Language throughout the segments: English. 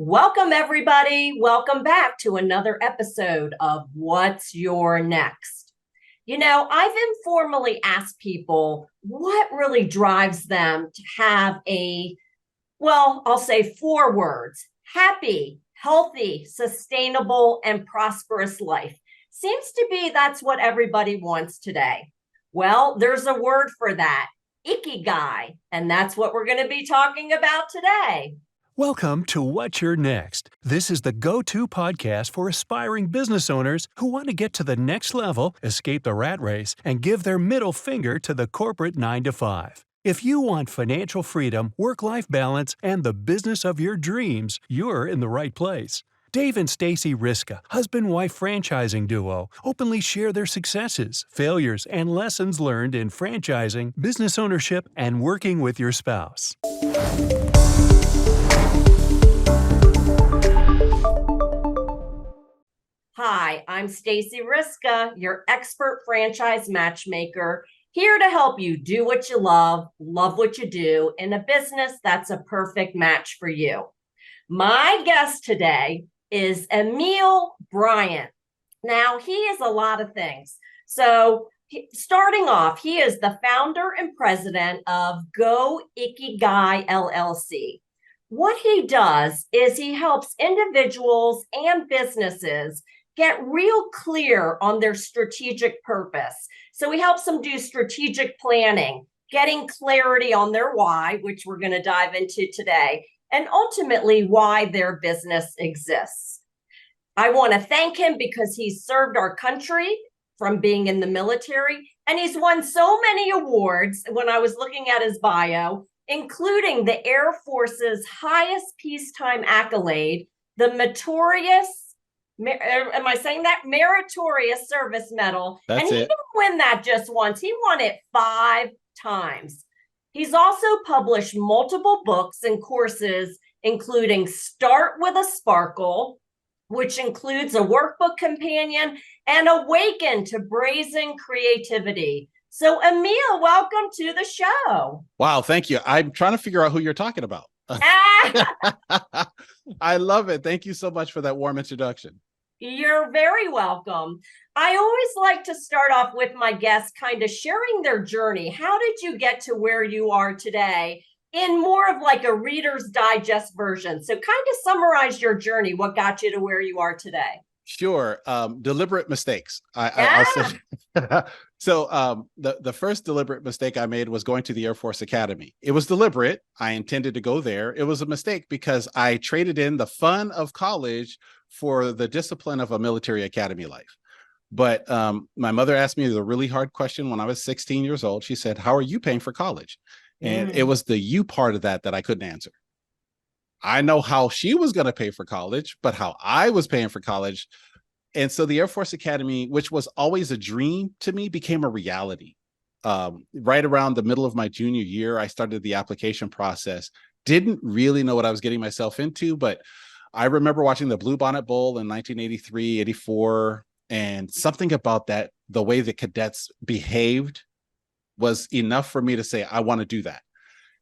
Welcome, everybody. Welcome back to another episode of What's Your Next? I've informally asked people what really drives them to have I'll say four words: happy, healthy, sustainable, and prosperous life. Seems to be that's what everybody wants today. Well, there's a word for that: IKIGAI, and that's what we're going to be talking about today. Welcome to What's Your Next. This is the go-to podcast for aspiring business owners who want to get to the next level, escape the rat race, and give their middle finger to the corporate 9-to-5. If you want financial freedom, work-life balance, and the business of your dreams, you're in the right place. Dave and Stacey Riska, husband-wife franchising duo, openly share their successes, failures, and lessons learned in franchising, business ownership, and working with your spouse. Hi, I'm Stacey Riska, your expert franchise matchmaker, here to help you do what you love what you do in a business that's a perfect match for you. My guest today is Emille Bryant. Now, he is a lot of things. So, starting off, he is the founder and president of Go IKIGAI LLC. What he does is he helps individuals and businesses get real clear on their strategic purpose. So he helps them do strategic planning, getting clarity on their why, which we're going to dive into today, and ultimately why their business exists. I want to thank him because he's served our country from being in the military, and he's won so many awards when I was looking at his bio, including the Air Force's highest peacetime accolade, the Meritorious Service Medal. That's and he it. didn't win that just once. He won it 5 times. He's also published multiple books and courses, including Start with a Sparkle, which includes a workbook companion, and Awaken to Brazen Creativity. So, Emille, welcome to the show. Wow, thank you. I'm trying to figure out who you're talking about. I love it. Thank you so much for that warm introduction. You're very welcome. I always like to start off with my guests kind of sharing their journey. How did you get to where you are today in more of like a Reader's Digest version? So kind of summarize your journey, what got you to where you are today. Sure. Deliberate mistakes. I'll say. So the first deliberate mistake I made was going to the Air Force Academy. It was deliberate. I intended to go there. It was a mistake because I traded in the fun of college for the discipline of a military academy life. But my mother asked me the really hard question when I was 16 years old. She said, "How are you paying for college?" And it was the you part of that I couldn't answer. I know how she was going to pay for college, but how I was paying for college. And so the Air Force Academy, which was always a dream to me, became a reality. Right around the middle of my junior year, I started the application process. Didn't really know what I was getting myself into, but I remember watching the Bluebonnet Bowl in 1983, 84, and something about that, the way the cadets behaved was enough for me to say, I want to do that.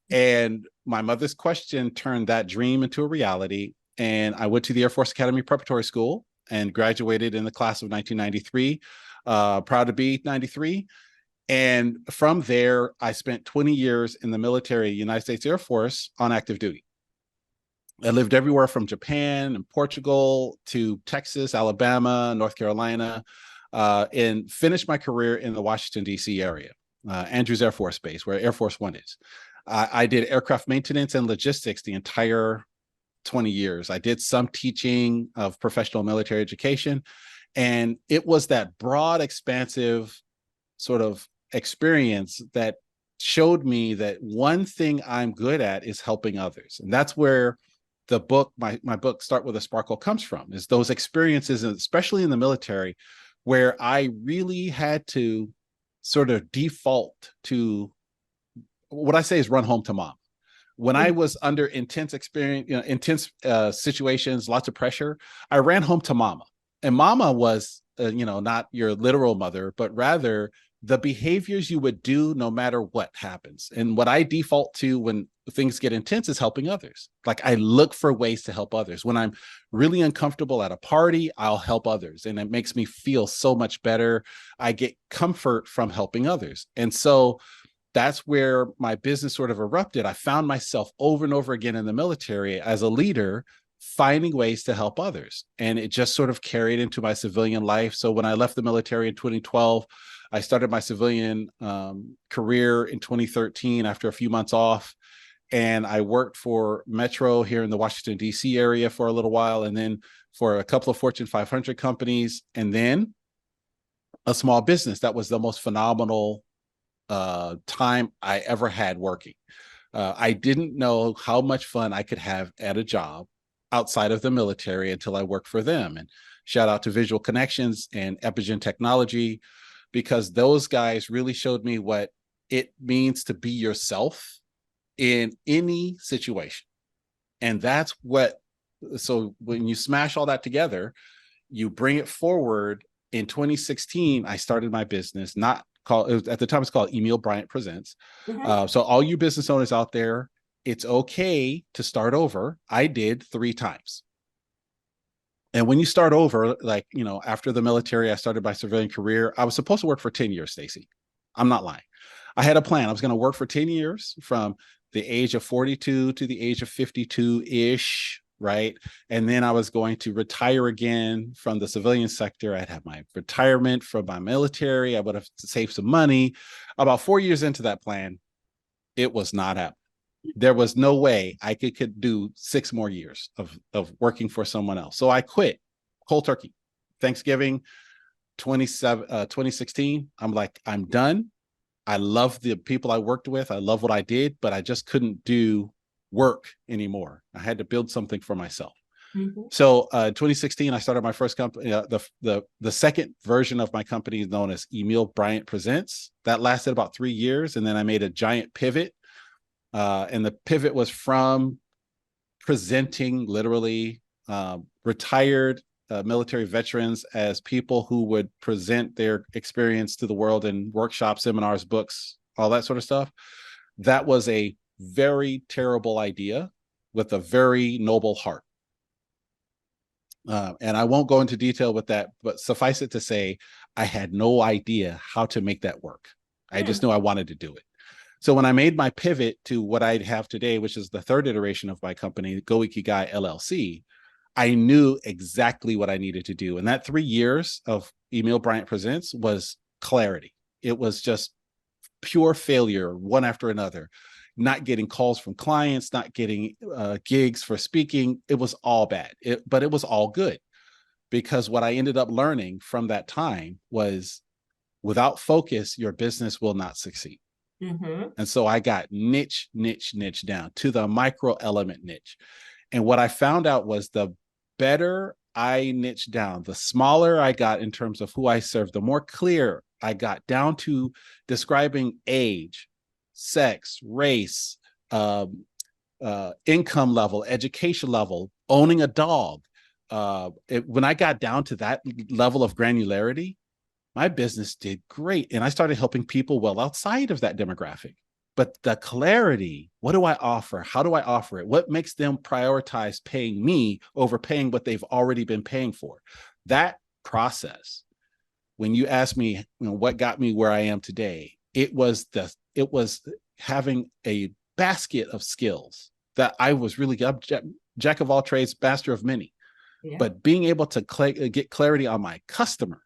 And my mother's question turned that dream into a reality. And I went to the Air Force Academy Preparatory School and graduated in the class of 1993. Proud to be 93. And from there, I spent 20 years in the military, United States Air Force, on active duty. I lived everywhere from Japan and Portugal to Texas, Alabama, North Carolina, and finished my career in the Washington, D.C. area, Andrews Air Force Base, where Air Force One is. I did aircraft maintenance and logistics the entire 20 years. I did some teaching of professional military education, and it was that broad, expansive sort of experience that showed me that one thing I'm good at is helping others. And that's where the book, my book, Start with a Sparkle, comes from, is those experiences, and especially in the military, where I really had to sort of default to what I say is run home to mom. When I was under intense experience, intense situations, lots of pressure, I ran home to mama. And mama was, not your literal mother, but rather the behaviors you would do no matter what happens. And what I default to when things get intense is helping others. Like I look for ways to help others. When I'm really uncomfortable at a party, I'll help others. And it makes me feel so much better. I get comfort from helping others. And so that's where my business sort of erupted. I found myself over and over again in the military as a leader, finding ways to help others. And it just sort of carried into my civilian life. So when I left the military in 2012, I started my civilian career in 2013 after a few months off. And I worked for Metro here in the Washington, D.C. area for a little while, and then for a couple of Fortune 500 companies, and then a small business. That was the most phenomenal time I ever had working. I didn't know how much fun I could have at a job outside of the military until I worked for them. And shout out to Visual Connections and Epigen Technology, because those guys really showed me what it means to be yourself in any situation. And that's what, so when you smash all that together, you bring it forward. In 2016, I started my business, not called, at the time it's called Emille Bryant Presents. So all you business owners out there, it's okay to start over. I did 3 times. And when you start over, like, you know, after the military, I started my civilian career. I was supposed to work for 10 years, Stacey. I'm not lying. I had a plan. I was going to work for 10 years from the age of 42 to the age of 52-ish, right? And then I was going to retire again from the civilian sector. I'd have my retirement from my military. I would have saved some money. About 4 years into that plan, it was not happening. There was no way I could do 6 more years of working for someone else. So I quit cold turkey. Thanksgiving 2016, I'm like, I'm done. I love the people I worked with. I love what I did, but I just couldn't do work anymore. I had to build something for myself. So 2016, I started my first company. The second version of my company is known as Emille Bryant Presents. That lasted about 3 years. And then I made a giant pivot. And the pivot was from presenting literally retired military veterans as people who would present their experience to the world in workshops, seminars, books, all that sort of stuff. That was a very terrible idea with a very noble heart. And I won't go into detail with that, but suffice it to say, I had no idea how to make that work. I just knew I wanted to do it. So when I made my pivot to what I have today, which is the third iteration of my company, Go IKIGAI LLC, I knew exactly what I needed to do. And that 3 years of Emille Bryant Presents was clarity. It was just pure failure, one after another, not getting calls from clients, not getting gigs for speaking. It was all bad, but it was all good, because what I ended up learning from that time was without focus, your business will not succeed. And so I got niche down to the micro element niche. And what I found out was the better I niche down, the smaller I got in terms of who I serve, the more clear I got down to describing age, sex, race, income level, education level, owning a dog. When I got down to that level of granularity, my business did great. And I started helping people well outside of that demographic. But the clarity, what do I offer? How do I offer it? What makes them prioritize paying me over paying what they've already been paying for? That process, when you ask me, you know, what got me where I am today, it was having a basket of skills that I was really jack of all trades, master of many. Yeah. But being able to get clarity on my customer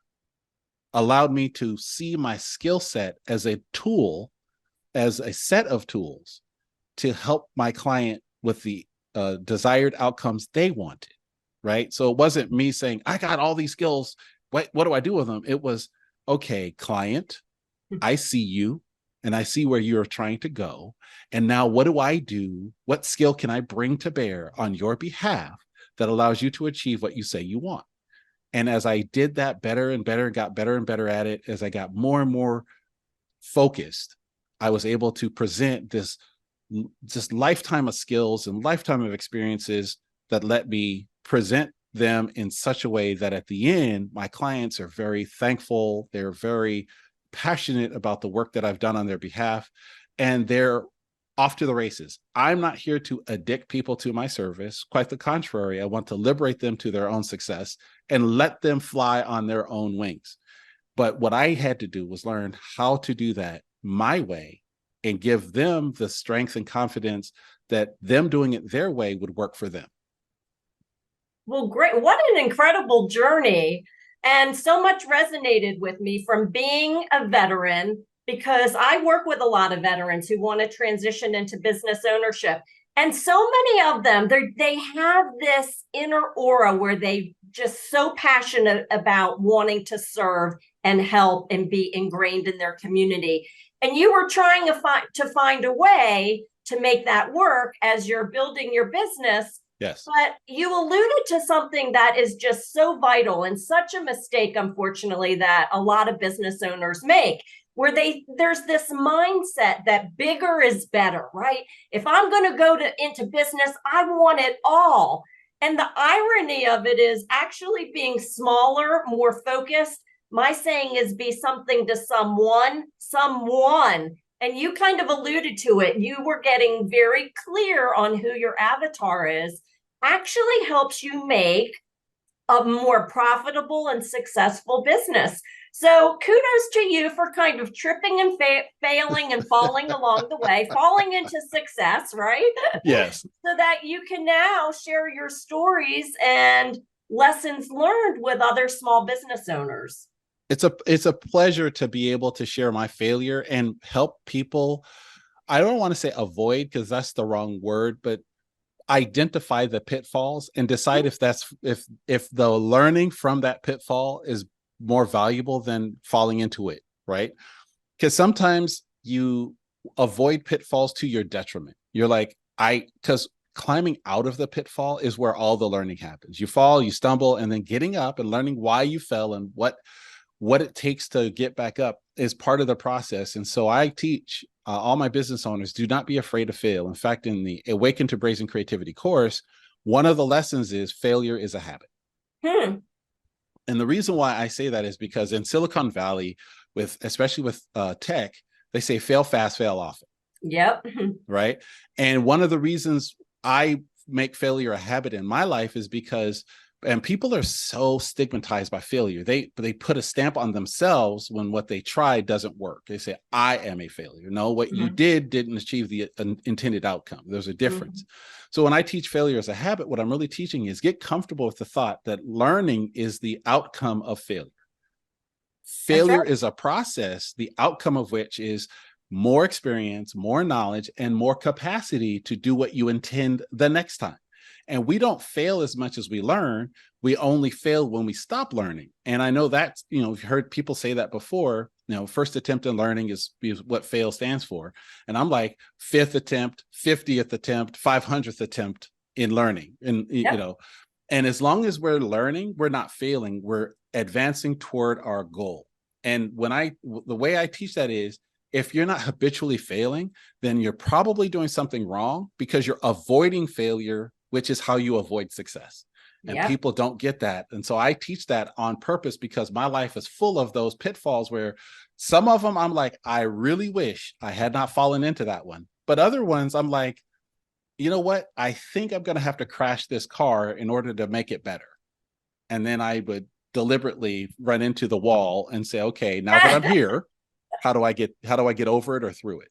allowed me to see my skill set as a tool, as a set of tools to help my client with the desired outcomes they wanted, right? So it wasn't me saying, I got all these skills, what do I do with them? It was, okay, client, I see you and I see where you're trying to go. And now what do I do? What skill can I bring to bear on your behalf that allows you to achieve what you say you want? And as I did that better and better, got better and better at it, as I got more and more focused, I was able to present this lifetime of skills and lifetime of experiences that let me present them in such a way that at the end, my clients are very thankful. They're very passionate about the work that I've done on their behalf, and they're off to the races. I'm not here to addict people to my service. Quite the contrary. I want to liberate them to their own success and let them fly on their own wings. But what I had to do was learn how to do that my way and give them the strength and confidence that them doing it their way would work for them. Well, great. What an incredible journey. And so much resonated with me from being a veteran, because I work with a lot of veterans who want to transition into business ownership. And so many of them, they have this inner aura where they just so passionate about wanting to serve and help and be ingrained in their community. And you were trying to find a way to make that work as you're building your business. Yes. But you alluded to something that is just so vital and such a mistake, unfortunately, that a lot of business owners make, where there's this mindset that bigger is better, right? If I'm going to go into business, I want it all. And the irony of it is actually being smaller, more focused. My saying is be something to someone. And you kind of alluded to it. You were getting very clear on who your avatar is. Actually helps you make a more profitable and successful business. So kudos to you for kind of tripping and failing and falling along the way, falling into success, right? Yes. So that you can now share your stories and lessons learned with other small business owners. It's a pleasure to be able to share my failure and help people. I don't want to say avoid, because that's the wrong word, but identify the pitfalls and decide if the learning from that pitfall is more valuable than falling into it, right? Because sometimes you avoid pitfalls to your detriment. You're like, because climbing out of the pitfall is where all the learning happens. You fall, you stumble, and then getting up and learning why you fell and what it takes to get back up is part of the process. And so I teach all my business owners, do not be afraid to fail. In fact, in the Awaken to Brazen Creativity course, one of the lessons is failure is a habit. And the reason why I say that is because in Silicon Valley, especially with tech, they say fail fast, fail often. Yep. Right. And one of the reasons I make failure a habit in my life is because, and people are so stigmatized by failure. They put a stamp on themselves when what they try doesn't work. They say, I am a failure. No, what you didn't achieve the intended outcome. There's a difference. So when I teach failure as a habit, what I'm really teaching is get comfortable with the thought that learning is the outcome of failure. Failure is a process, the outcome of which is more experience, more knowledge, and more capacity to do what you intend the next time. And we don't fail as much as we learn. We only fail when we stop learning. And I know that's, you've heard people say that before, first attempt in learning is what fail stands for. And I'm like, 5th attempt, 50th attempt, 500th attempt in learning. And, and as long as we're learning, we're not failing, we're advancing toward our goal. And the way I teach that is, if you're not habitually failing, then you're probably doing something wrong, because you're avoiding failure, which is how you avoid success. And people don't get that. And so I teach that on purpose, because my life is full of those pitfalls where some of them I'm like, I really wish I had not fallen into that one. But other ones I'm like, you know what? I think I'm going to have to crash this car in order to make it better. And then I would deliberately run into the wall and say, okay, now that I'm here, how do I get over it or through it?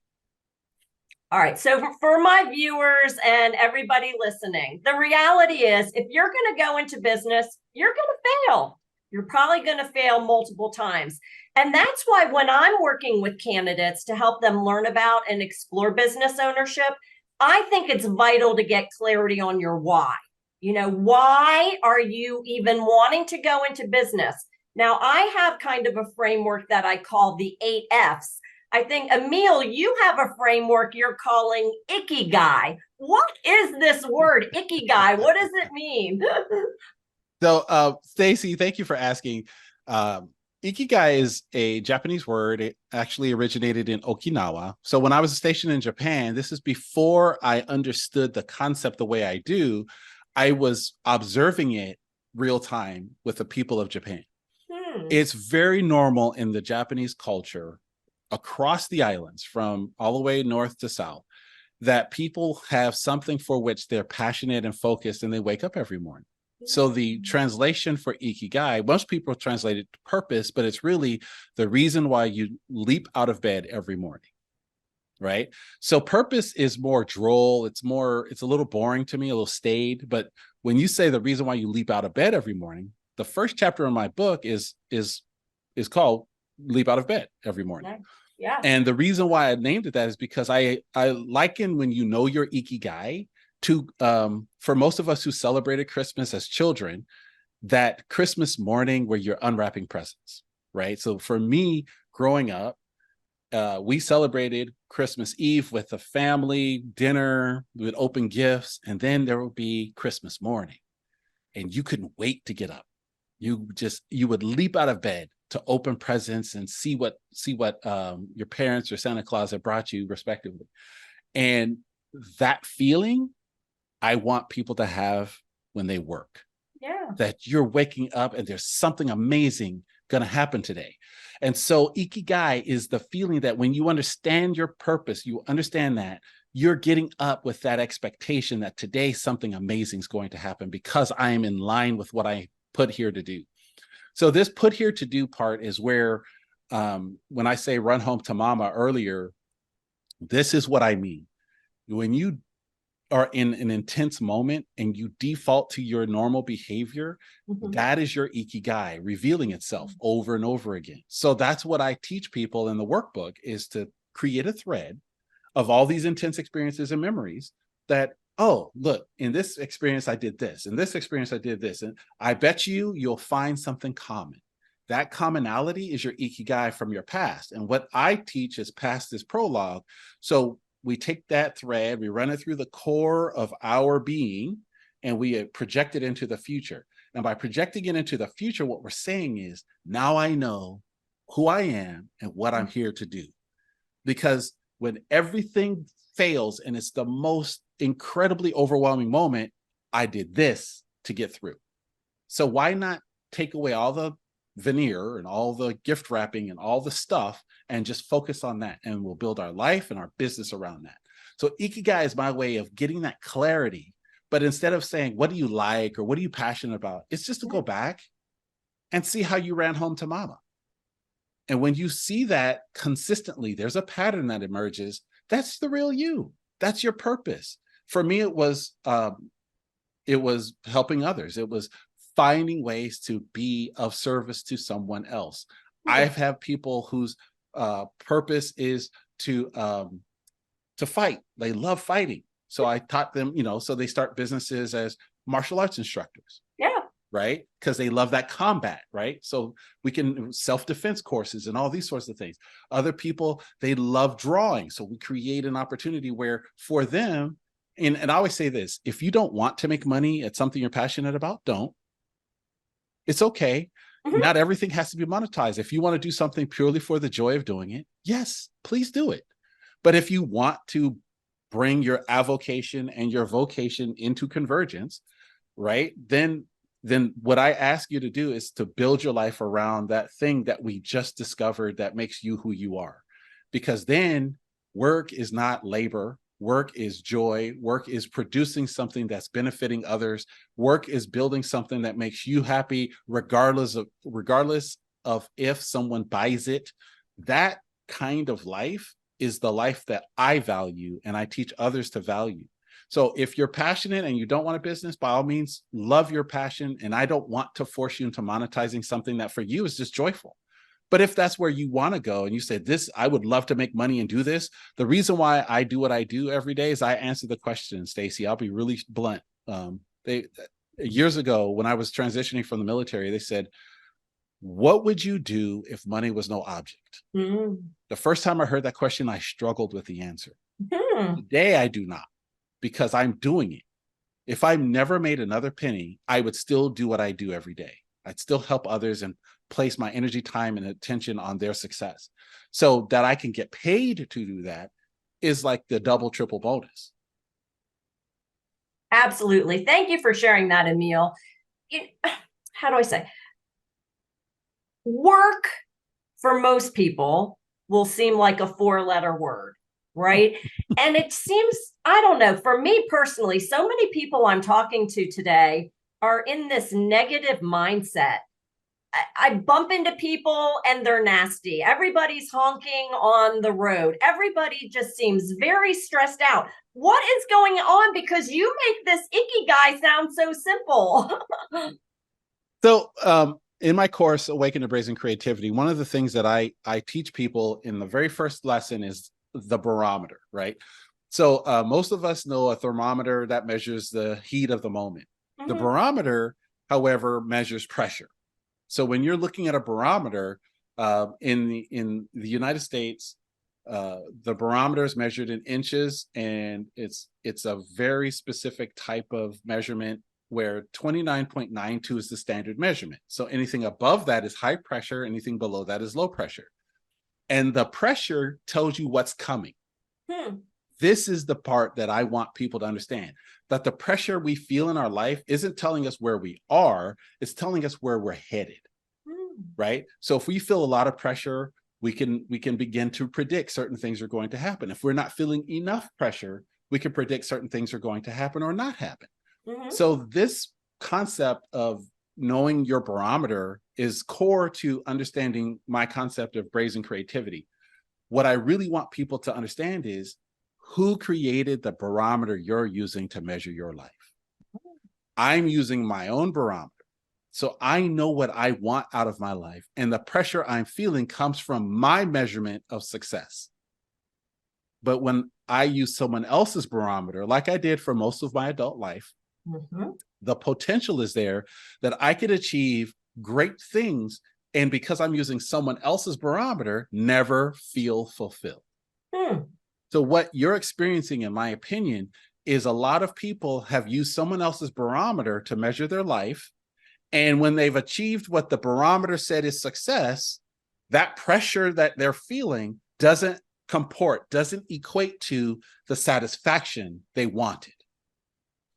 All right. So for my viewers and everybody listening, the reality is, if you're going to go into business, you're going to fail. You're probably going to fail multiple times. And that's why when I'm working with candidates to help them learn about and explore business ownership, I think it's vital to get clarity on your why. Why are you even wanting to go into business? Now, I have kind of a framework that I call the 8 F's. I think, Emille, you have a framework you're calling IKIGAI. What is this word, IKIGAI? What does it mean? So, Stacey, thank you for asking. Ikigai is a Japanese word. It actually originated in Okinawa. So when I was stationed in Japan, this is before I understood the concept the way I do. I was observing it real time with the people of Japan. It's very normal in the Japanese culture across the islands, from all the way north to south, that people have something for which they're passionate and focused, and they wake up every morning. So the translation for Ikigai, most people translate it to purpose, but it's really the reason why you leap out of bed every morning, right? So purpose is more droll. It's a little boring to me, a little staid. But when you say the reason why you leap out of bed every morning, the first chapter in my book is called Leap Out of Bed Every Morning. Yeah. And the reason why I named it that is because I liken when you know your Ikigai to, for most of us who celebrated Christmas as children, that Christmas morning where you're unwrapping presents, right? So for me, growing up, we celebrated Christmas Eve with the family, dinner, we would open gifts, and then there would be Christmas morning. And you couldn't wait to get up. You would leap out of bed to open presents and see what your parents or Santa Claus had brought you respectively. And that feeling I want people to have when they work. Yeah. That you're waking up and there's something amazing going to happen today. And so Ikigai is the feeling that when you understand your purpose, you understand that you're getting up with that expectation that today something amazing is going to happen because I am in line with what I put here to do. So this put here to do part is where, when I say run home to mama earlier, this is what I mean. When you are in an intense moment and you default to your normal behavior, that is your Ikigai revealing itself over and over again. So that's what I teach people in the workbook, is to create a thread of all these intense experiences and memories that, oh, look, in this experience, I did this. In this experience, I did this. And I bet you'll find something common. That commonality is your Ikigai from your past. And what I teach is past is prologue. So we take that thread, we run it through the core of our being, and we project it into the future. And by projecting it into the future, what we're saying is, now I know who I am and what I'm here to do. Because when everything fails and it's the most incredibly overwhelming moment, I did this to get through. So why not take away all the veneer and all the gift wrapping and all the stuff and just focus on that, and we'll build our life and our business around that. So Ikigai is my way of getting that clarity. But instead of saying, what do you like or what are you passionate about? It's just to go back and see how you ran home to mama. And when you see that consistently, there's a pattern that emerges. That's the real you. That's your purpose. For me, it was helping others. It was finding ways to be of service to someone else. I've had people whose purpose is to fight. They love fighting. So I taught them, so they start businesses as martial arts instructors. Yeah. Right? Because they love that combat, right? So we can self-defense courses and all these sorts of things. Other people, they love drawing. So we create an opportunity where for them, and I always say this, if you don't want to make money at something you're passionate about, don't. It's okay. Not everything has to be monetized. If you want to do something purely for the joy of doing it, yes, please do it. But if you want to bring your avocation and your vocation into convergence, right, then what I ask you to do is to build your life around that thing that we just discovered that makes you who you are. Because then work is not labor. Work is joy. Work is producing something that's benefiting others. Work is building something that makes you happy, regardless of if someone buys it. That kind of life is the life that I value and I teach others to value. So if you're passionate and you don't want a business, by all means, love your passion. And I don't want to force you into monetizing something that for you is just joyful. But if that's where you want to go and you say, I would love to make money and do this. The reason why I do what I do every day is I answer the question, Stacey. I'll be really blunt. Years ago, when I was transitioning from the military, they said, what would you do if money was no object? The first time I heard that question, I struggled with the answer. Today, I do not, because I'm doing it. If I never made another penny, I would still do what I do every day. I'd still help others and place my energy, time, and attention on their success. So that I can get paid to do that is like the double, triple bonus. Absolutely. Thank you for sharing that, Emille. How do I say? work for most people will seem like a 4-letter word, right? And it seems, I don't know, for me personally, so many people I'm talking to today are in this negative mindset. I bump into people and they're nasty. Everybody's honking on the road. Everybody just seems very stressed out. What is going on? Because you make this Ikigai sound so simple. So in my course, Awaken to Brazen Creativity, one of the things that I teach people in the very first lesson is the barometer, right? So most of us know a thermometer that measures the heat of the moment. The barometer, however, measures pressure. So when you're looking at a barometer in the United States, the barometer is measured in inches, and it's a very specific type of measurement where 29.92 is the standard measurement. So anything above that is high pressure, anything below that is low pressure. And the pressure tells you what's coming. This is the part that I want people to understand, that the pressure we feel in our life isn't telling us where we are, it's telling us where we're headed, right? So if we feel a lot of pressure, we can begin to predict certain things are going to happen. If we're not feeling enough pressure, we can predict certain things are going to happen or not happen. So this concept of knowing your barometer is core to understanding my concept of brazen creativity. What I really want people to understand is who created the barometer you're using to measure your life. I'm using my own barometer. So I know what I want out of my life, and the pressure I'm feeling comes from my measurement of success. But when I use someone else's barometer, like I did for most of my adult life, the potential is there that I could achieve great things, and because I'm using someone else's barometer, never feel fulfilled. So what you're experiencing, in my opinion, is a lot of people have used someone else's barometer to measure their life. And when they've achieved what the barometer said is success, that pressure that they're feeling doesn't comport, doesn't equate to the satisfaction they wanted.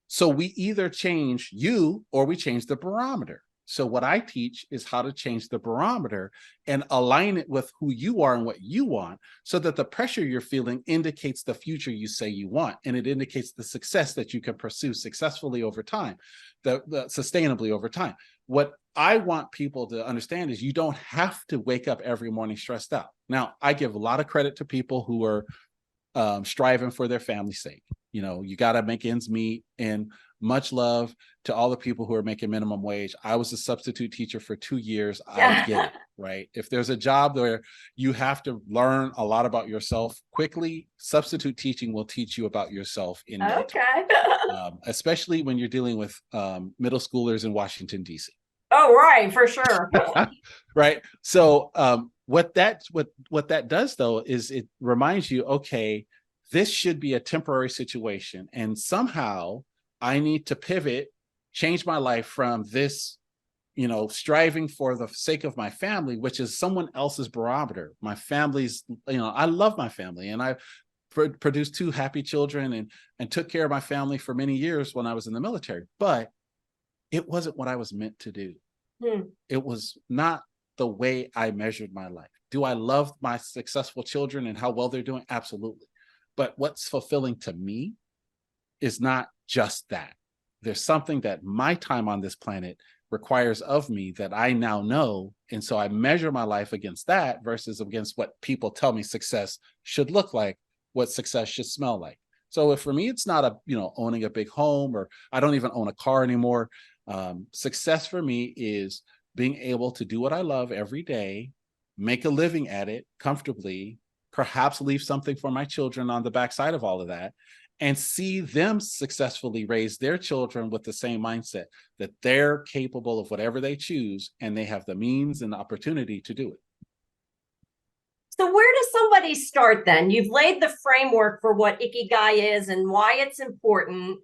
So we either change you or we change the barometer. So what I teach is how to change the barometer and align it with who you are and what you want, so that the pressure you're feeling indicates the future you say you want, and it indicates the success that you can pursue successfully over time, the sustainably over time. What I want people to understand is you don't have to wake up every morning stressed out. Now, I give a lot of credit to people who are striving for their family's sake. You know, you got to make ends meet, and much love to all the people who are making minimum wage. I was a substitute teacher for 2 years. I get it, right? If there's a job where you have to learn a lot about yourself quickly, substitute teaching will teach you about yourself in no time. Especially when you're dealing with middle schoolers in Washington, D.C. Oh, right, for sure. Right. So what that does, though, is it reminds you, okay, this should be a temporary situation, and somehow I need to pivot, change my life from this, you know, striving for the sake of my family, which is someone else's barometer. My family's, you know, I love my family, and I produced 2 happy children and took care of my family for many years when I was in the military, but it wasn't what I was meant to do. It was not the way I measured my life. Do I love my successful children and how well they're doing? Absolutely. But what's fulfilling to me is not just that. There's something that my time on this planet requires of me that I now know. And so I measure my life against that versus against what people tell me success should look like, what success should smell like. So if for me, it's not owning a big home, or I don't even own a car anymore. Success for me is being able to do what I love every day, make a living at it comfortably, perhaps leave something for my children on the backside of all of that, and see them successfully raise their children with the same mindset that they're capable of whatever they choose, and they have the means and the opportunity to do it. So where does somebody start then? You've laid the framework for what Ikigai is and why it's important.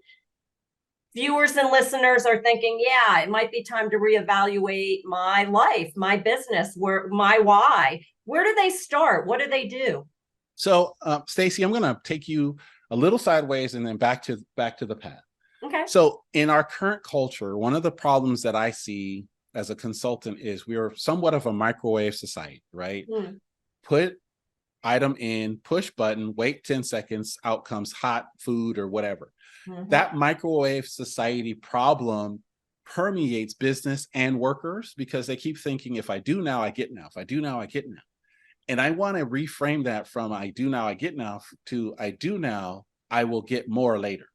Viewers and listeners are thinking, yeah, it might be time to reevaluate my life, my business, my why. Where do they start? What do they do? So, Stacey, I'm going to take you a little sideways and then back to the path. Okay. So in our current culture, one of the problems that I see as a consultant is we are somewhat of a microwave society, right? Put item in, push button, wait 10 seconds, out comes hot food or whatever. That microwave society problem permeates business and workers because they keep thinking, if I do now, I get now. If I do now, I get now. And I want to reframe that from I do now, I get now to I do now, I will get more later.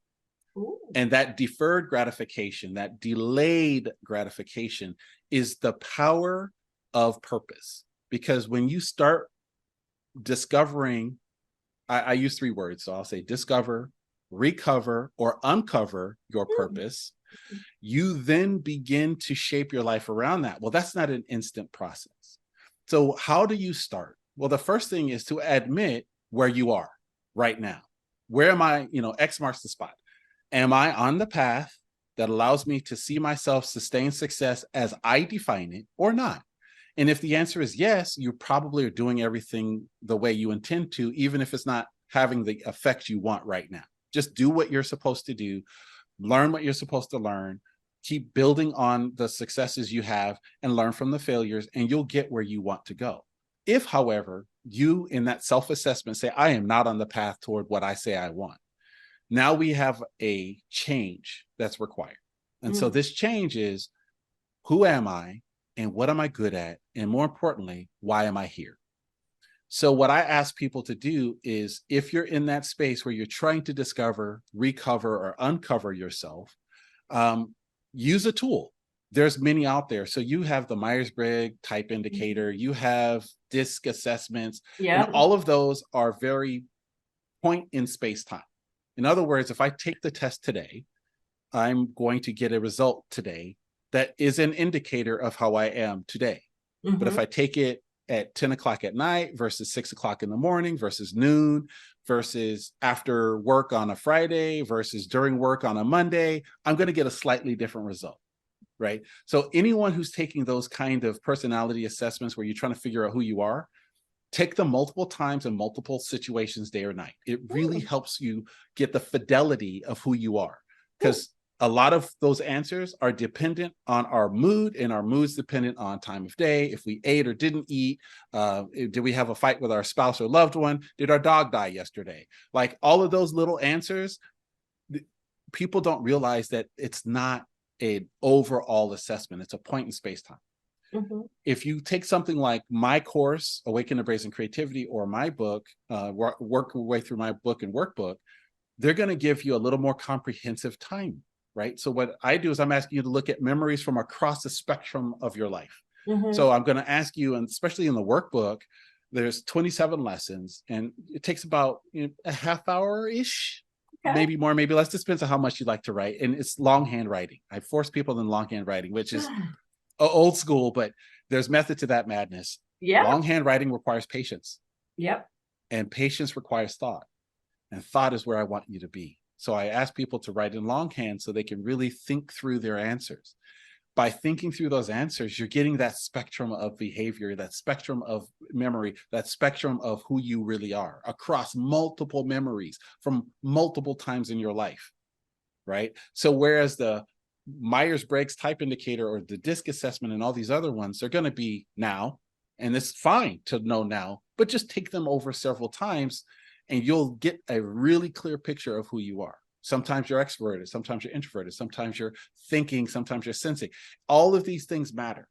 Ooh. And that deferred gratification, that delayed gratification is the power of purpose. Because when you start discovering, I use 3 words, so I'll say discover, recover, or uncover your purpose, you then begin to shape your life around that. Well, that's not an instant process. So how do you start? Well, the first thing is to admit where you are right now. Where am I? X marks the spot. Am I on the path that allows me to see myself sustain success as I define it or not? And if the answer is yes, you probably are doing everything the way you intend to, even if it's not having the effect you want right now. Just do what you're supposed to do, learn what you're supposed to learn, keep building on the successes you have and learn from the failures, and you'll get where you want to go. If, however, you in that self-assessment say, I am not on the path toward what I say I want, now we have a change that's required. And so this change is, who am I and what am I good at? And more importantly, why am I here? So what I ask people to do is, if you're in that space where you're trying to discover, recover, or uncover yourself, use a tool. There's many out there. So you have the Myers-Briggs type indicator, you have DISC assessments, and all of those are very point in space-time. In other words, if I take the test today, I'm going to get a result today that is an indicator of how I am today. But if I take it at 10 o'clock at night versus 6 o'clock in the morning versus noon versus after work on a Friday versus during work on a Monday, I'm going to get a slightly different result, right? So anyone who's taking those kind of personality assessments where you're trying to figure out who you are, take them multiple times in multiple situations, day or night. It really helps you get the fidelity of who you are, because a lot of those answers are dependent on our mood, and our mood's dependent on time of day. If we ate or didn't eat, did we have a fight with our spouse or loved one? Did our dog die yesterday? Like all of those little answers, people don't realize that it's not an overall assessment. It's a point in space-time. If you take something like my course, Awaken, Embrace, and Creativity, or my book, work your way through my book and workbook, they're going to give you a little more comprehensive time, right? So what I do is I'm asking you to look at memories from across the spectrum of your life. So I'm going to ask you, and especially in the workbook, there's 27 lessons, and it takes about a half hour-ish, maybe more, maybe less. This depends on how much you like to write. And it's longhand writing. I force people in longhand writing, which is old school, but there's method to that madness. Longhand writing requires patience. And patience requires thought. And thought is where I want you to be. So I ask people to write in longhand so they can really think through their answers. By thinking through those answers, you're getting that spectrum of behavior, that spectrum of memory, that spectrum of who you really are across multiple memories from multiple times in your life, right? So whereas the Myers-Briggs type indicator or the DISC assessment and all these other ones, they're going to be now, and it's fine to know now, but just take them over several times and you'll get a really clear picture of who you are. Sometimes you're extroverted, sometimes you're introverted, sometimes you're thinking, sometimes you're sensing. All of these things matter.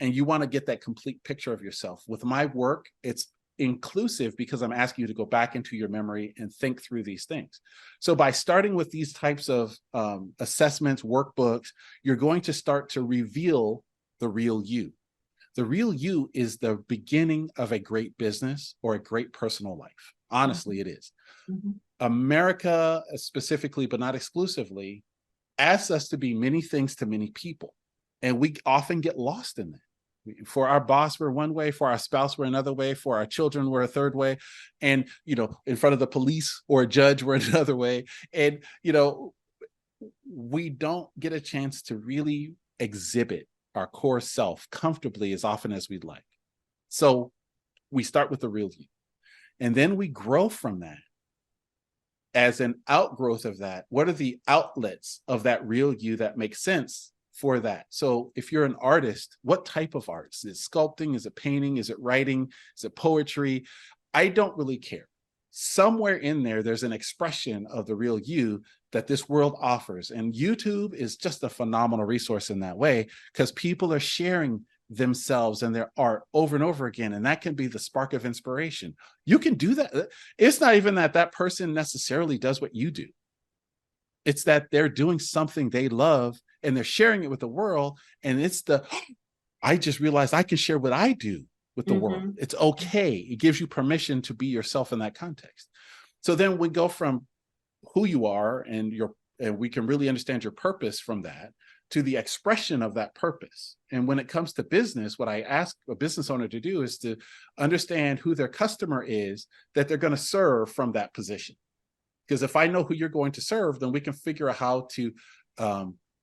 And you want to get that complete picture of yourself. With my work, it's inclusive because I'm asking you to go back into your memory and think through these things. So by starting with these types of assessments, workbooks, you're going to start to reveal the real you. The real you is the beginning of a great business or a great personal life. Honestly, it is. America specifically, but not exclusively, asks us to be many things to many people. And we often get lost in that. For our boss, we're one way. For our spouse, we're another way. For our children, we're a third way. And, in front of the police or a judge, we're another way. And, we don't get a chance to really exhibit our core self comfortably as often as we'd like. So we start with the real you. And then we grow from that. As an outgrowth of that, what are the outlets of that real you that make sense for that. So if you're an artist, what type of art? Is it sculpting? Is it painting? Is it writing? Is it poetry? I don't really care. Somewhere in there, there's an expression of the real you that this world offers. And YouTube is just a phenomenal resource in that way, because people are sharing themselves and their art over and over again. And that can be the spark of inspiration. You can do that. It's not even that that person necessarily does what you do. It's that they're doing something they love and they're sharing it with the world. And it's I just realized I can share what I do with the world. It's okay. It gives you permission to be yourself in that context. So then we go from who you are and we can really understand your purpose from that to the expression of that purpose. And when it comes to business, what I ask a business owner to do is to understand who their customer is that they're going to serve from that position. Because if I know who you're going to serve, then we can figure out how to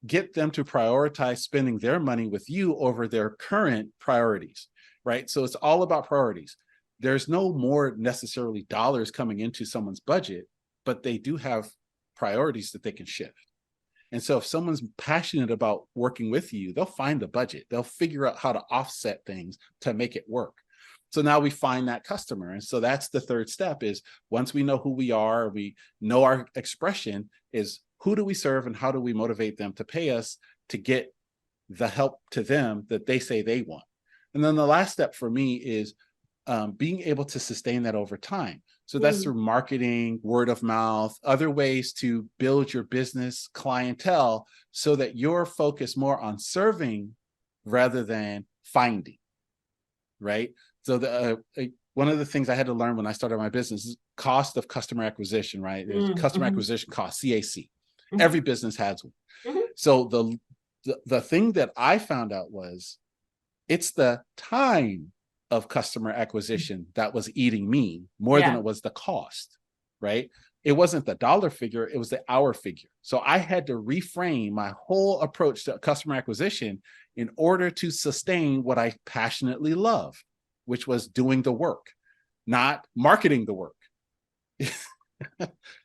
get them to prioritize spending their money with you over their current priorities, right? So it's all about priorities. There's no more necessarily dollars coming into someone's budget, but they do have priorities that they can shift. And so if someone's passionate about working with you, they'll find the budget. They'll figure out how to offset things to make it work. So now we find that customer. And so that's the third step is once we know who we are, we know our expression is who do we serve and how do we motivate them to pay us to get the help to them that they say they want. And then the last step for me is being able to sustain that over time. So that's through marketing, word of mouth, other ways to build your business clientele so that you're focused more on serving rather than finding, right? So one of the things I had to learn when I started my business is cost of customer acquisition, right? There's customer acquisition cost, CAC. Every business has one. So the thing that I found out was it's the time of customer acquisition that was eating me more than it was the cost, right? It wasn't the dollar figure, it was the hour figure. So I had to reframe my whole approach to customer acquisition in order to sustain what I passionately love, which was doing the work, not marketing the work.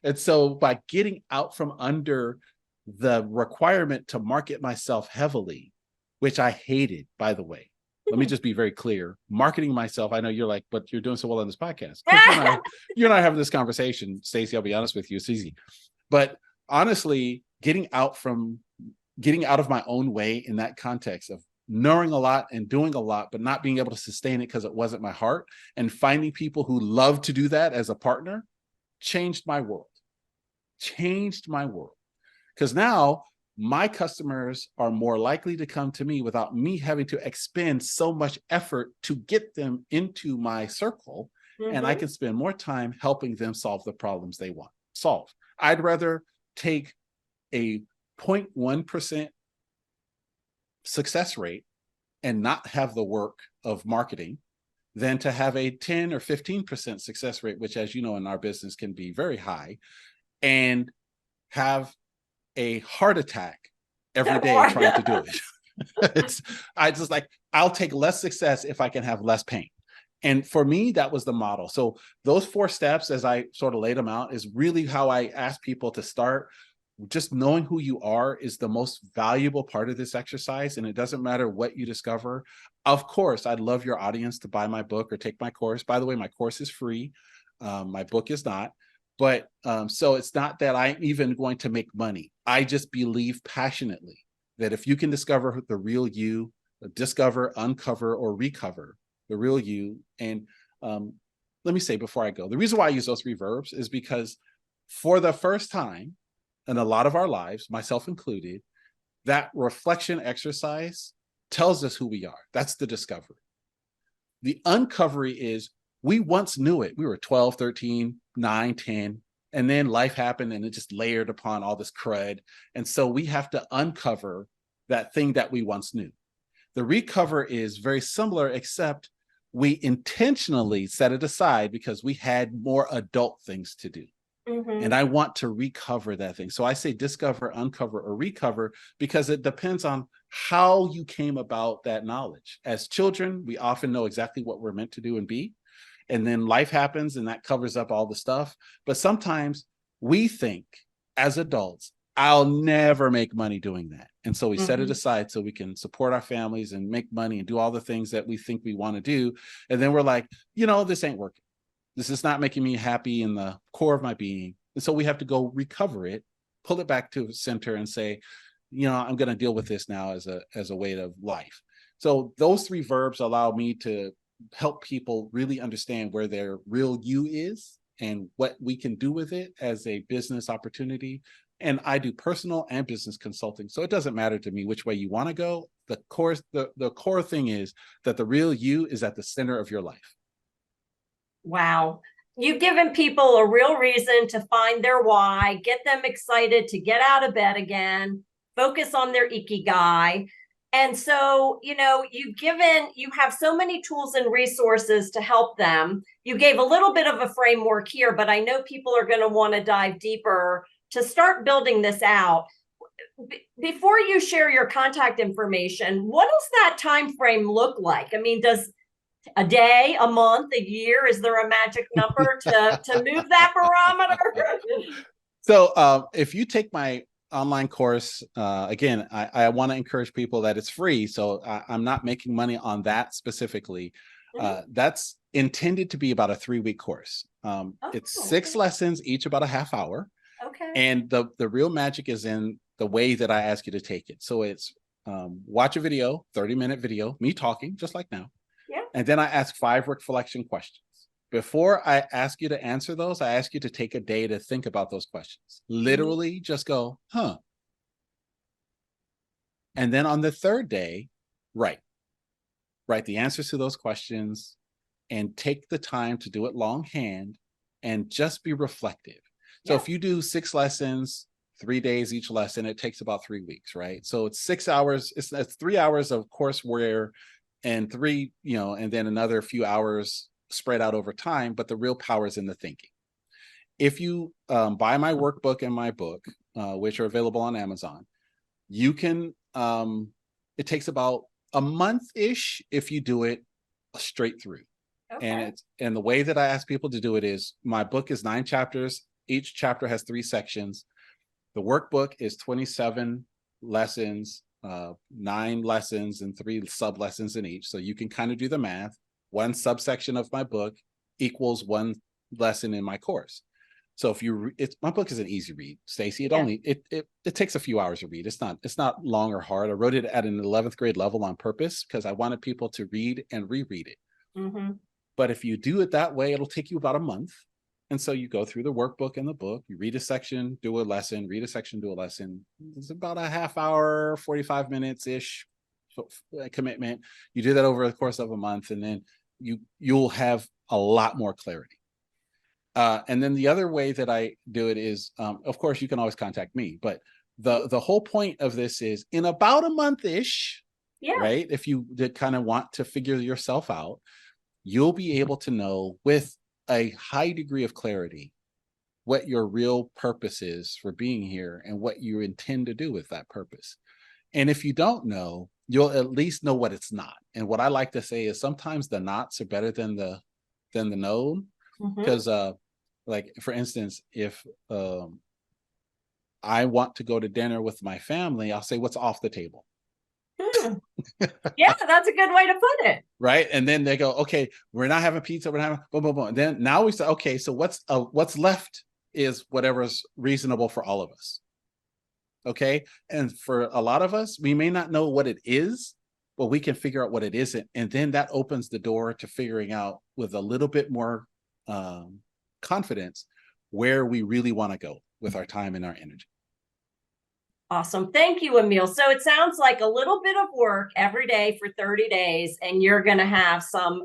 And so by getting out from under the requirement to market myself heavily, which I hated, by the way, let me just be very clear. Marketing myself, I know you're like, but you're doing so well on this podcast. You're not having this conversation, Stacey, I'll be honest with you, it's easy. But honestly, getting out of my own way in that context of knowing a lot and doing a lot, but not being able to sustain it because it wasn't my heart, and finding people who love to do that as a partner changed my world. Because now my customers are more likely to come to me without me having to expend so much effort to get them into my circle. And I can spend more time helping them solve the problems they want solved. I'd rather take a 0.1% success rate and not have the work of marketing than to have a 10 or 15% success rate, which, as you know, in our business can be very high, and have a heart attack every day trying to do it. I'll take less success if I can have less pain. And for me, that was the model. So those 4 steps, as I sort of laid them out, is really how I ask people to start. Just knowing who you are is the most valuable part of this exercise. And it doesn't matter what you discover. Of course, I'd love your audience to buy my book or take my course. By the way, my course is free. My book is not. But so it's not that I'm even going to make money. I just believe passionately that if you can discover the real you, discover, uncover, or recover the real you. And let me say before I go, the reason why I use those 3 verbs is because for the first time in a lot of our lives, myself included, that reflection exercise tells us who we are. That's the discovery. The uncovery is we once knew it. We were 12, 13, 9, 10, and then life happened and it just layered upon all this crud. And so we have to uncover that thing that we once knew. The recover is very similar, except we intentionally set it aside because we had more adult things to do. And I want to recover that thing. So I say discover, uncover, or recover because it depends on how you came about that knowledge. As children, we often know exactly what we're meant to do and be. And then life happens and that covers up all the stuff. But sometimes we think as adults, I'll never make money doing that. And so we set it aside so we can support our families and make money and do all the things that we think we want to do. And then we're like, this ain't working. This is not making me happy in the core of my being. And so we have to go recover it, pull it back to center and say, I'm going to deal with this now as a way of life. So those 3 verbs allow me to help people really understand where their real you is and what we can do with it as a business opportunity. And I do personal and business consulting. So it doesn't matter to me which way you want to go. The core thing is that the real you is at the center of your life. Wow. You've given people a real reason to find their why, get them excited to get out of bed again, focus on their ikigai. And so, you have so many tools and resources to help them. You gave a little bit of a framework here, but I know people are going to want to dive deeper to start building this out. Before you share your contact information, what does that time frame look like? I mean, does a day, a month, a year, is there a magic number to move that barometer? So if you take my online course, again, I want to encourage people that it's free. So I'm not making money on that specifically. That's intended to be about a 3-week course. It's 6 lessons, each about a half hour. Okay. And the real magic is in the way that I ask you to take it. So it's watch a video, 30-minute video, me talking just like now. Yeah. And then I ask 5 reflection questions. Before I ask you to answer those, I ask you to take a day to think about those questions. Literally just go, And then on the 3rd day, write the answers to those questions and take the time to do it longhand and just be reflective. So if you do 6 lessons, 3 days each lesson, it takes about 3 weeks, right? So it's 6 hours. It's 3 hours of courseware and and then another few hours spread out over time. But the real power is in the thinking. If you buy my workbook and my book, which are available on Amazon, you can, it takes about a month-ish if you do it straight through. Okay. And the way that I ask people to do it is, my book is 9 chapters. Each chapter has 3 sections. The workbook is 27 lessons, 9 lessons and 3 sub lessons in each. So you can kind of do the math. 1 subsection of my book equals 1 lesson in my course. So my book is an easy read, Stacey. It takes a few hours to read. It's not long or hard. I wrote it at an 11th grade level on purpose because I wanted people to read and reread it. But if you do it that way, it'll take you about a month. And so you go through the workbook and the book, you read a section, do a lesson, read a section, do a lesson. It's about a half hour, 45 minutes-ish commitment. You do that over the course of a month, and then you'll have a lot more clarity. And then the other way that I do it is, of course, you can always contact me, but the whole point of this is in about a month-ish, right? If you kind of want to figure yourself out, you'll be able to know with a high degree of clarity what your real purpose is for being here and what you intend to do with that purpose. And if you don't know, you'll at least know what it's not. And what I like to say is sometimes the nots are better than the known. Because like, for instance, if I want to go to dinner with my family, I'll say, what's off the table? Yeah, that's a good way to put it. Right. And then they go, okay, we're not having pizza, we're not having boom, boom, boom. And then now we say, okay, so what's left is whatever's reasonable for all of us. Okay. And for a lot of us, we may not know what it is, but we can figure out what it isn't. And then that opens the door to figuring out with a little bit more confidence where we really want to go with our time and our energy. Awesome. Thank you, Emille. So it sounds like a little bit of work every day for 30 days, and you're going to have some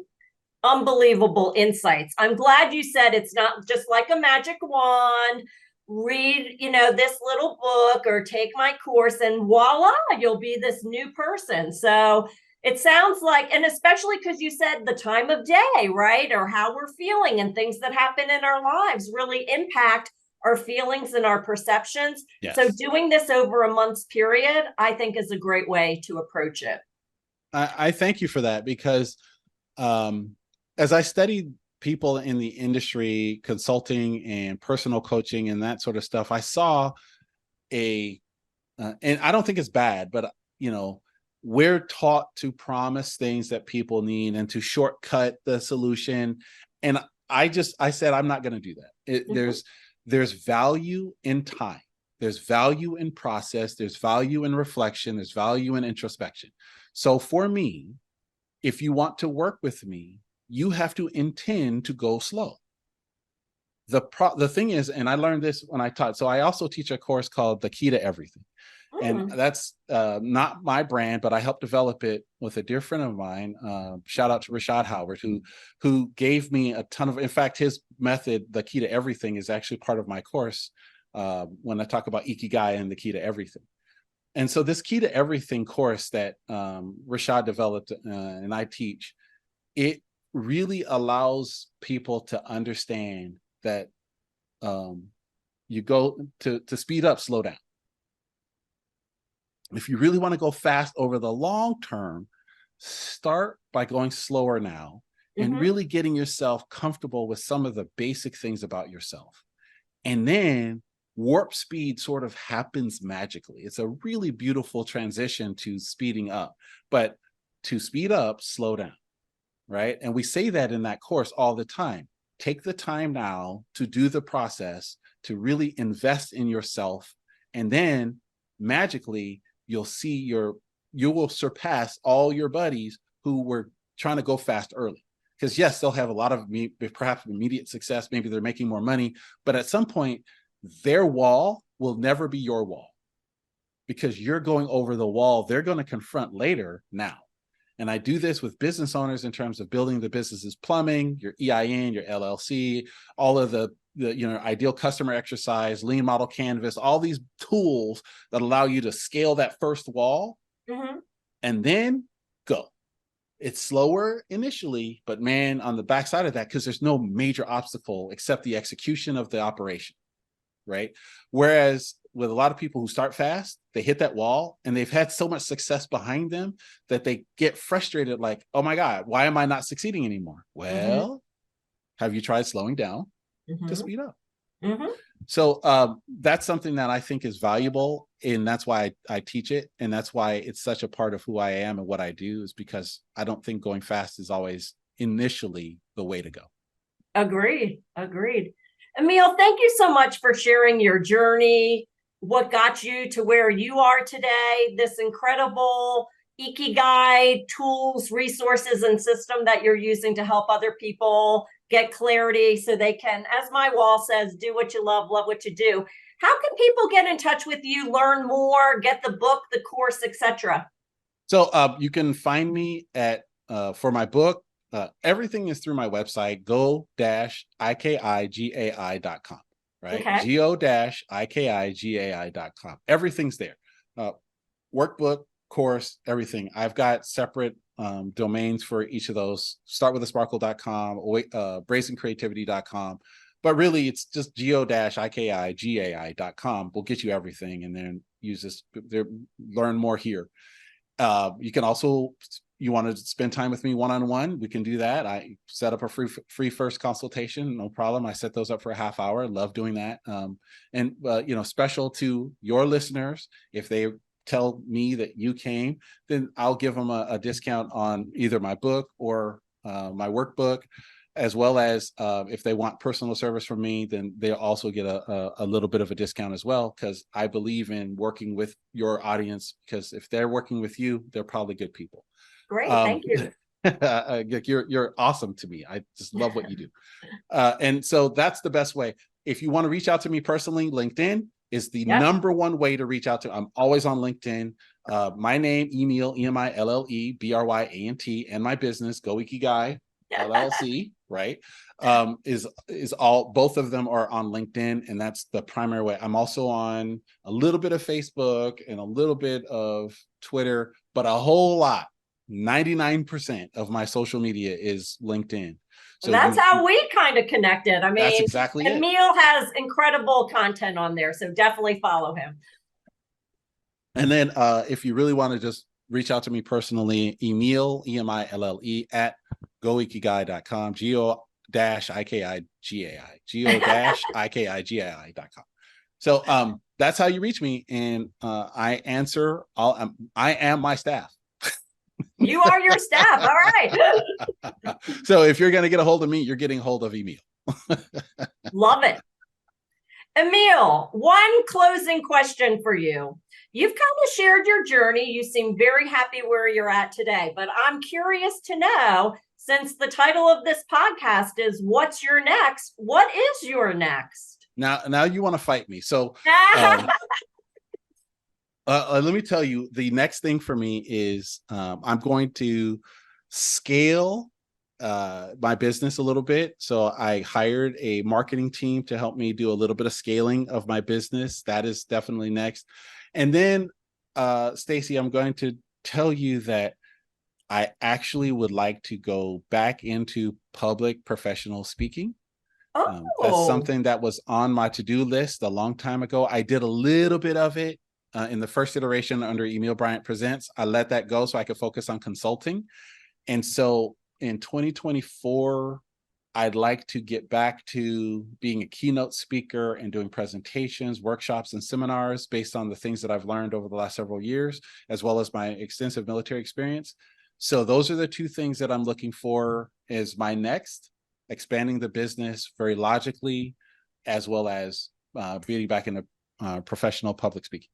unbelievable insights. I'm glad you said it's not just like a magic wand, read, this little book or take my course and voila, you'll be this new person. So it sounds like, and especially because you said the time of day, right? Or how we're feeling and things that happen in our lives really impact our feelings and our perceptions. Yes. So doing this over a month's period, I think is a great way to approach it. I thank you for that, because as I studied people in the industry, consulting and personal coaching and that sort of stuff, I saw a and I don't think it's bad, but we're taught to promise things that people need and to shortcut the solution. And I said, I'm not going to do that. There's value in time. There's value in process. There's value in reflection. There's value in introspection. So for me, if you want to work with me, you have to intend to go slow. The thing is, and I learned this when I taught, so I also teach a course called The Key to Everything. And that's not my brand, but I helped develop it with a dear friend of mine. Shout out to Rashad Howard, who gave me a ton of, in fact, his method, The Key to Everything, is actually part of my course when I talk about IKIGAI and The Key to Everything. And so this Key to Everything course that Rashad developed and I teach, it really allows people to understand that you go to speed up, slow down. If you really want to go fast over the long term, start by going slower now and really getting yourself comfortable with some of the basic things about yourself. And then warp speed sort of happens magically. It's a really beautiful transition to speeding up, but to speed up, slow down, right? And we say that in that course all the time. Take the time now to do the process, to really invest in yourself, and then magically you'll see you will surpass all your buddies who were trying to go fast early. Because yes, they'll have a lot of perhaps immediate success. Maybe they're making more money, but at some point their wall will never be your wall, because you're going over the wall they're going to confront later now. And I do this with business owners in terms of building the business's plumbing, your EIN, your LLC, all of the ideal customer exercise, lean model canvas, all these tools that allow you to scale that first wall and then go. It's slower initially, but man, on the backside of that, because there's no major obstacle except the execution of the operation, right? Whereas with a lot of people who start fast, they hit that wall and they've had so much success behind them that they get frustrated, like, oh my God, why am I not succeeding anymore? Well, have you tried slowing down to speed up? So that's something that I think is valuable, and that's why I teach it, and that's why it's such a part of who I am and what I do, is because I don't think going fast is always initially the way to go. Agreed. Emille, thank you so much for sharing your journey, what got you to where you are today, this incredible IKIGAI tools, resources, and system that you're using to help other people get clarity so they can, as my wall says, do what you love what you do. How can people get in touch with you, learn more, get the book, the course, etc.? So you can find me at, for my book, everything is through my website, go-ikigai.com, right? Okay. go-ikigai.com. Everything's there. Workbook, course, everything. I've got separate domains for each of those. Start with sparkle.com, brazencreativity.com. But really, it's just go-ikigai.com will get you everything, and then use this, learn more here. You can also, you want to spend time with me one-on-one, we can do that. I set up a free first consultation, no problem. I set those up for a half hour. Love doing that. And special to your listeners, if they tell me that you came, then I'll give them a discount on either my book or my workbook, as well as if they want personal service from me, then they'll also get a little bit of a discount as well, because I believe in working with your audience, because if they're working with you, they're probably good people. Great, thank you. You're awesome to me. I just love what you do. And so that's the best way. If you want to reach out to me personally, LinkedIn is the number one way to reach out to. I'm always on LinkedIn. My name, Emille, Emille Bryant, and my business, Go Ikigai LLC, right? Is all, both of them are on LinkedIn, and that's the primary way. I'm also on a little bit of Facebook and a little bit of Twitter, but a whole lot, 99% of my social media is LinkedIn. So that's how we kind of connected. I mean, that's exactly it. Emille has incredible content on there, so definitely follow him. And then if you really want to just reach out to me personally, Emille, Emille, at goikigai.com, go-ikigai.com. So that's how you reach me. And I answer all, I am my staff. You are your staff. All right. So if you're going to get a hold of me, you're getting a hold of Emille. Love it. Emille, one closing question for you. You've kind of shared your journey. You seem very happy where you're at today, but I'm curious to know, since the title of this podcast is What's Your Next? What is your next? Now you want to fight me. So let me tell you, the next thing for me is I'm going to scale my business a little bit. So I hired a marketing team to help me do a little bit of scaling of my business. That is definitely next. And then, Stacey, I'm going to tell you that I actually would like to go back into public professional speaking. That's something that was on my to-do list a long time ago. I did a little bit of it in the first iteration under Emille Bryant Presents. I let that go so I could focus on consulting. And so in 2024, I'd like to get back to being a keynote speaker and doing presentations, workshops, and seminars based on the things that I've learned over the last several years, as well as my extensive military experience. So those are the two things that I'm looking for as my next, expanding the business very logically, as well as being back in the professional public speaking.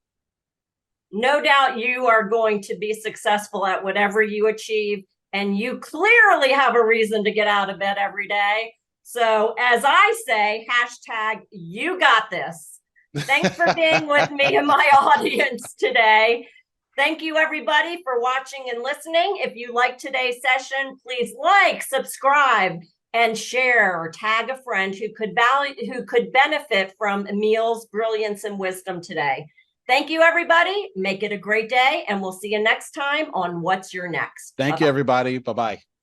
No doubt you are going to be successful at whatever you achieve. And you clearly have a reason to get out of bed every day. So as I say, hashtag, you got this. Thanks for being with me and my audience today. Thank you, everybody, for watching and listening. If you like today's session, please like, subscribe, and share, or tag a friend who could benefit from Emille's brilliance and wisdom today. Thank you, everybody. Make it a great day, and we'll see you next time on What's Your Next. Thank you, everybody. Bye-bye.